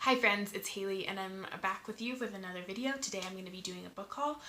Hi friends, it's Haley and I'm back with you with another video. Today I'm going to be doing a book haul.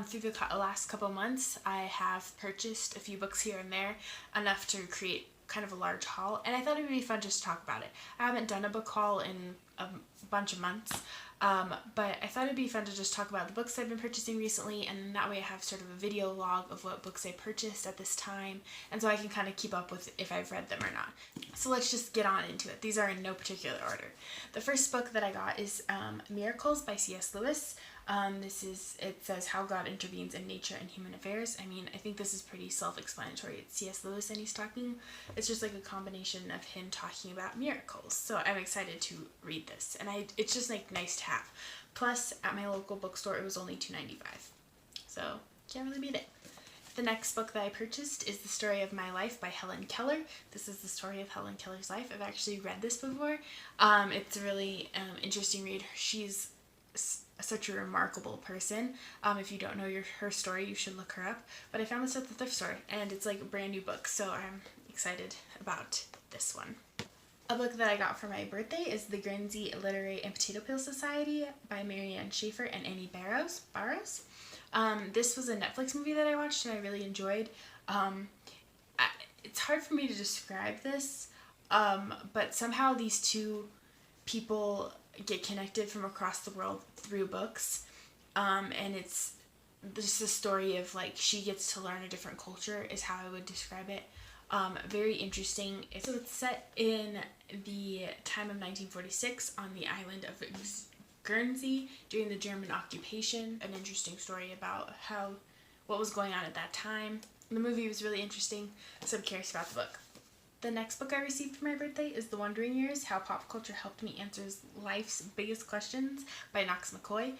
Through the last couple months I have purchased a few books here and there, enough to create kind of a large haul, and I thought it would be fun just to talk about it. I haven't done a book haul in a bunch of months, but I thought it'd be fun to just talk about the books I've been purchasing recently, and that way I have sort of a video log of what books I purchased at this time, and so I can kind of keep up with if I've read them or not. So let's just get on into it. These are in no particular order. The first book that I got is Miracles by C.S. Lewis. It says how God intervenes in nature and human affairs. I mean, I think this is pretty self-explanatory. It's C.S. Lewis and he's talking. It's just like a combination of him talking about miracles. So I'm excited to read this, and it's just like nice to have. Plus, at my local bookstore, it was only $2.95. So can't really beat it. The next book that I purchased is The Story of My Life by Helen Keller. This is the story of Helen Keller's life. I've actually read this before. It's a really interesting read. She's such a remarkable person. If you don't know her story, you should look her up. But I found this at the thrift store, and it's like a brand new book, so I'm excited about this one. A book that I got for my birthday is The Guernsey Literary and Potato Peel Society by Marianne Schaefer and Annie Barrows. This was a Netflix movie that I watched and I really enjoyed. It's hard for me to describe this, but somehow these two people get connected from across the world through books, and it's just a story of like she gets to learn a different culture is how I would describe it. Very interesting. So it's set in the time of 1946 on the island of Guernsey during the German occupation. An interesting story about what was going on at that time. The movie was really interesting, so I'm curious about the book. The next book I received for my birthday is The Wandering Years, How Pop Culture Helped Me Answer Life's Biggest Questions by Knox McCoy.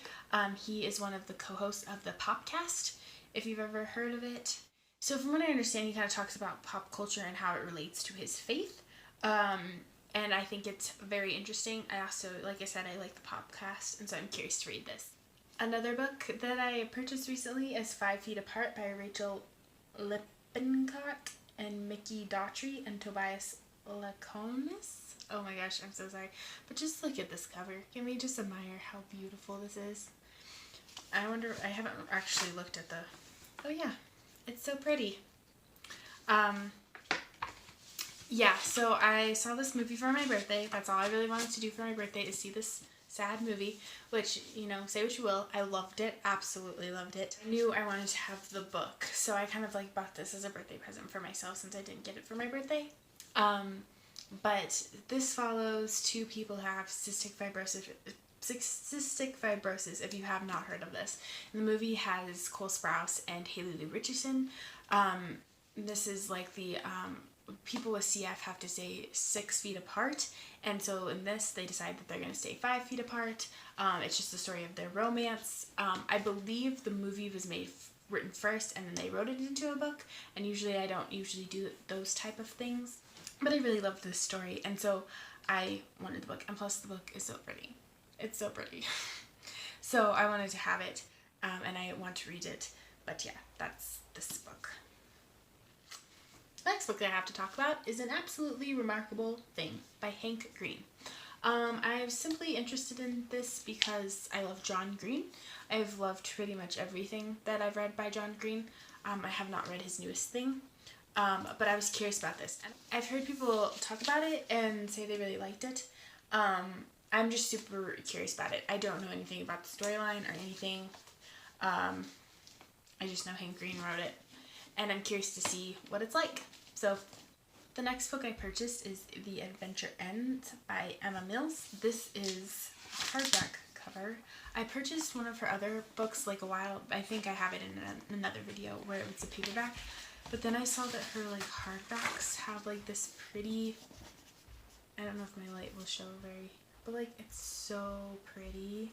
He is one of the co-hosts of the Popcast, if you've ever heard of it. So from what I understand, he kind of talks about pop culture and how it relates to his faith. And I think it's very interesting. I also, like I said, I like the Popcast, and so I'm curious to read this. Another book that I purchased recently is 5 Feet Apart by Rachel Lippincott and Mickey Daughtry and Tobias Laconis. Oh my gosh, I'm so sorry. But just look at this cover. Can we just admire how beautiful this is? I haven't actually looked at oh yeah, it's so pretty. Yeah, so I saw this movie for my birthday. That's all I really wanted to do for my birthday, is see this sad movie, which, say what you will, I loved it, absolutely loved it. I knew I wanted to have the book, so I kind of like bought this as a birthday present for myself since I didn't get it for my birthday. But this follows two people who have cystic fibrosis, if you have not heard of this. And the movie has Cole Sprouse and Haley Lu Richardson. This is like the people with CF have to stay 6 feet apart, and so in this they decide that they're going to stay 5 feet apart. It's just the story of their romance. I believe the movie was written first and then they wrote it into a book, and usually I don't do those type of things, but I really loved this story, and so I wanted the book, and plus the book is so pretty. It's so pretty. So I wanted to have it, and I want to read it, but yeah, that's this book. The next book that I have to talk about is An Absolutely Remarkable Thing by Hank Green. I'm simply interested in this because I love John Green. I've loved pretty much everything that I've read by John Green. I have not read his newest thing, but I was curious about this. I've heard people talk about it and say they really liked it. I'm just super curious about it. I don't know anything about the storyline or anything. I just know Hank Green wrote it, and I'm curious to see what it's like. So the next book I purchased is The Adventure Ends by Emma Mills. This is a hardback cover. I purchased one of her other books like a while, I think I have it in another video where it was a paperback, but then I saw that her like hardbacks have like this pretty, I don't know if my light will show but like it's so pretty.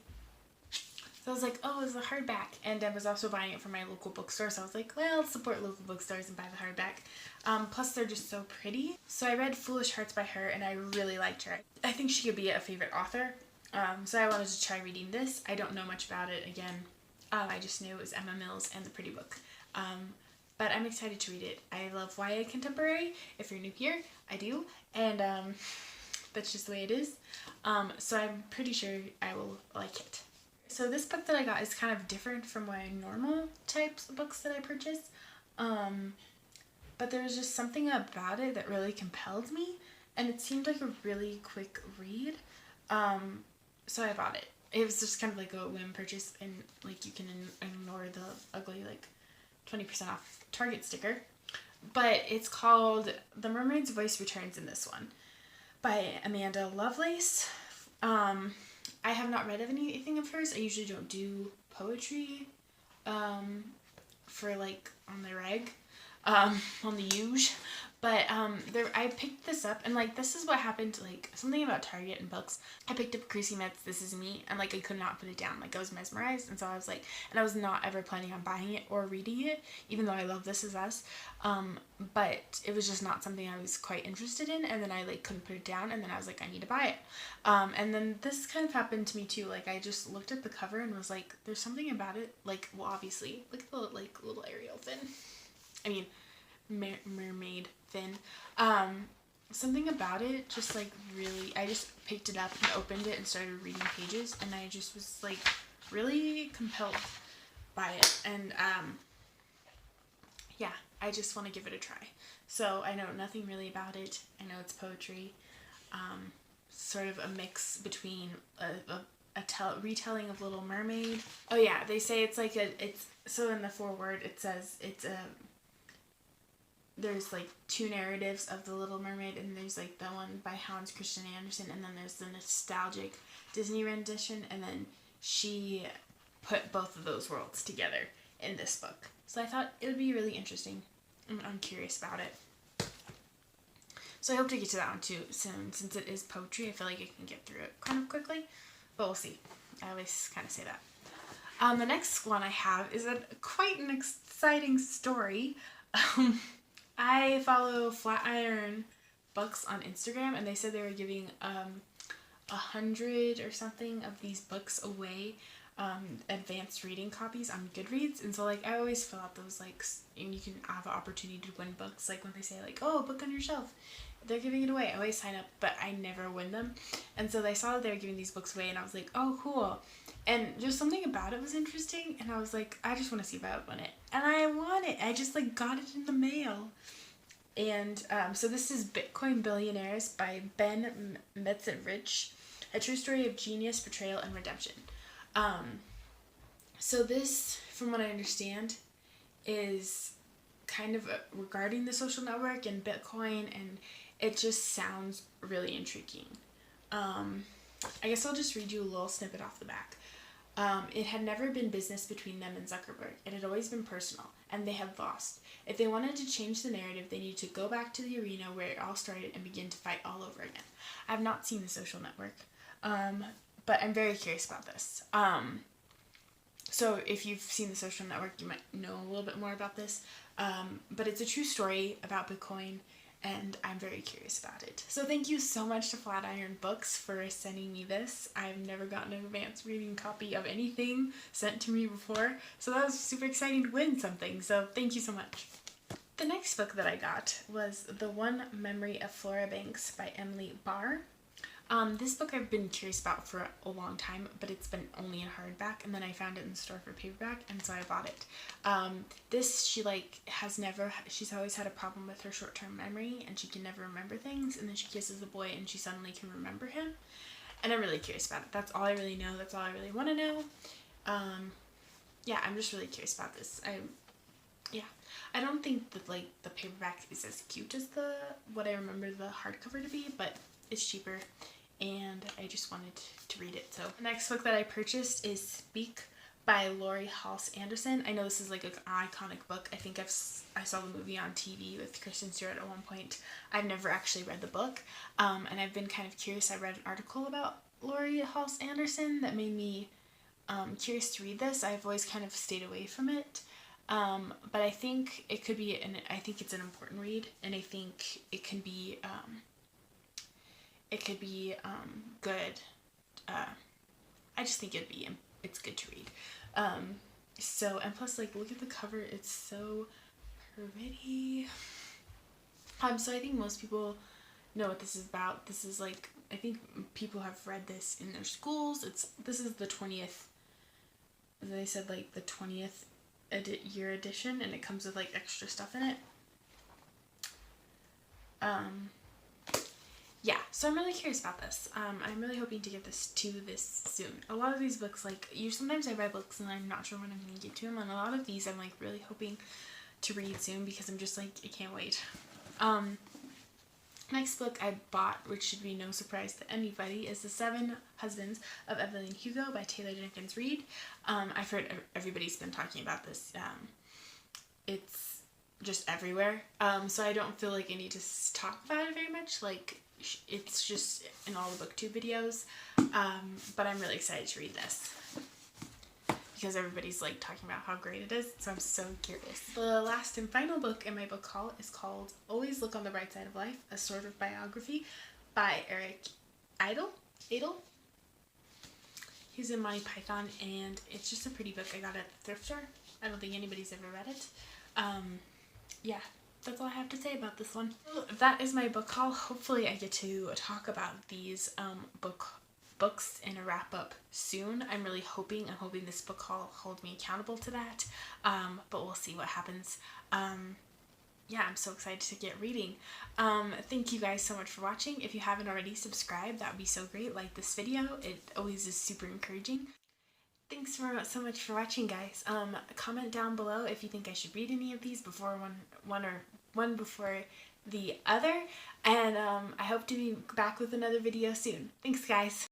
So I was like, oh, it's a hardback. And I was also buying it from my local bookstore, so I was like, well, I'll support local bookstores and buy the hardback. Plus, they're just so pretty. So I read Foolish Hearts by her, and I really liked her. I think she could be a favorite author. So I wanted to try reading this. I don't know much about it, again. I just knew it was Emma Mills and the pretty book. But I'm excited to read it. I love YA contemporary. If you're new here, I do. And That's just the way it is. So I'm pretty sure I will like it. So this book that I got is kind of different from my normal types of books that I purchase. But there was just something about it that really compelled me, and it seemed like a really quick read. So I bought it. It was just kind of like a whim purchase, and like you can ignore the ugly like 20% off Target sticker. But it's called The Mermaid's Voice Returns in this one by Amanda Lovelace. I have not read of anything of hers. I usually don't do poetry for like on the reg, on the huge. But I picked this up, and like this is what happened. Like something about Target and books. I picked up Chrissy Metz' This Is Me, and like I could not put it down. Like I was mesmerized, and so I was like, and I was not ever planning on buying it or reading it, even though I love This Is Us. But it was just not something I was quite interested in, and then I like couldn't put it down, and then I was like, I need to buy it. And then this kind of happened to me too. Like I just looked at the cover and was like, there's something about it. Like, well, obviously, look at the like little Ariel fin. I mean, mermaid fin. Something about it just like really, I just picked it up and opened it and started reading pages, and I just was like really compelled by it. And yeah, I just want to give it a try. So I know nothing really about it. I know it's poetry, sort of a mix between a retelling of Little Mermaid. Oh yeah, they say it's like so in the foreword it says there's like two narratives of The Little Mermaid, and there's like the one by Hans Christian Andersen, and then there's the nostalgic Disney rendition, and then she put both of those worlds together in this book. So I thought it would be really interesting, and I'm curious about it. So I hope to get to that one too soon. Since it is poetry, I feel like I can get through it kind of quickly, but we'll see. I always kind of say that. The next one I have is quite an exciting story. I follow Flatiron Books on Instagram, and they said they were giving 100 or something of these books away, advanced reading copies on Goodreads. And so like I always fill out those like, and you can have an opportunity to win books, like when they say like, oh, book on your shelf, they're giving it away. I always sign up, but I never win them. And so they saw that they were giving these books away, and I was like, oh, cool. And just something about it was interesting, and I was like, I just want to see if I would win it. And I won it. I just like got it in the mail. And so this is Bitcoin Billionaires by Ben Metzger, a true story of genius, betrayal, and redemption. So this, from what I understand, is kind of regarding the social network and Bitcoin, and it just sounds really intriguing. I guess I'll just read you a little snippet off the back. It had never been business between them and Zuckerberg. It had always been personal, and they had lost. If they wanted to change the narrative, they needed to go back to the arena where it all started and begin to fight all over again. I have not seen The Social Network, but I'm very curious about this. So if you've seen The Social Network, you might know a little bit more about this. But it's a true story about Bitcoin, and I'm very curious about it. So thank you so much to Flatiron Books for sending me this. I've never gotten an advanced reading copy of anything sent to me before, so that was super exciting to win something, so thank you so much. The next book that I got was The One Memory of Flora Banks by Emily Barr. This book I've been curious about for a long time, but it's been only in hardback, and then I found it in the store for paperback, and so I bought it. She's always had a problem with her short-term memory, and she can never remember things, and then she kisses a boy and she suddenly can remember him, and I'm really curious about it. That's all I really know. That's all I really want to know. Yeah, I'm just really curious about this. I don't think that like the paperback is as cute as what I remember the hardcover to be, but it's cheaper, and I just wanted to read it. So the next book that I purchased is Speak by Laurie Halse Anderson. I know this is like an iconic book. I think I saw the movie on TV with Kristen Stewart at one point. I've never actually read the book, and I've been kind of curious. I read an article about Laurie Halse Anderson that made me curious to read this. I've always kind of stayed away from it, but I think it could be, I think it's an important read, and I think it can be good. I just think it's good to read. So, and plus, like, look at the cover. It's so pretty. So I think most people know what this is about. This is like I think people have read this in their schools. This is the 20th, they said like the 20th year edition, and it comes with like extra stuff in it. Yeah, so I'm really curious about this. I'm really hoping to get this soon. A lot of these books, like, sometimes I read books and I'm not sure when I'm going to get to them, and a lot of these I'm like really hoping to read soon because I'm just like, I can't wait. Next book I bought, which should be no surprise to anybody, is The Seven Husbands of Evelyn Hugo by Taylor Jenkins Reid. I've heard everybody's been talking about this. It's just everywhere. So I don't feel like I need to talk about it very much. Like, it's just in all the booktube videos. But I'm really excited to read this because everybody's like talking about how great it is, so I'm so curious. The last and final book in my book haul is called Always Look on the Bright Side of Life, a sort of biography by Eric Idle. He's in Monty Python, and it's just a pretty book. I got it at the thrift store. I don't think anybody's ever read it. Yeah, that's all I have to say about this one. That is my book haul. Hopefully I get to talk about these books in a wrap up soon. I'm hoping this book haul holds me accountable to that, but we'll see what happens. Yeah, I'm so excited to get reading. Thank you guys so much for watching. If you haven't already, subscribe. That would be so great. Like this video, it always is super encouraging. Thanks so much for watching, guys. Comment down below if you think I should read any of these before one before the other, and I hope to be back with another video soon. Thanks, guys.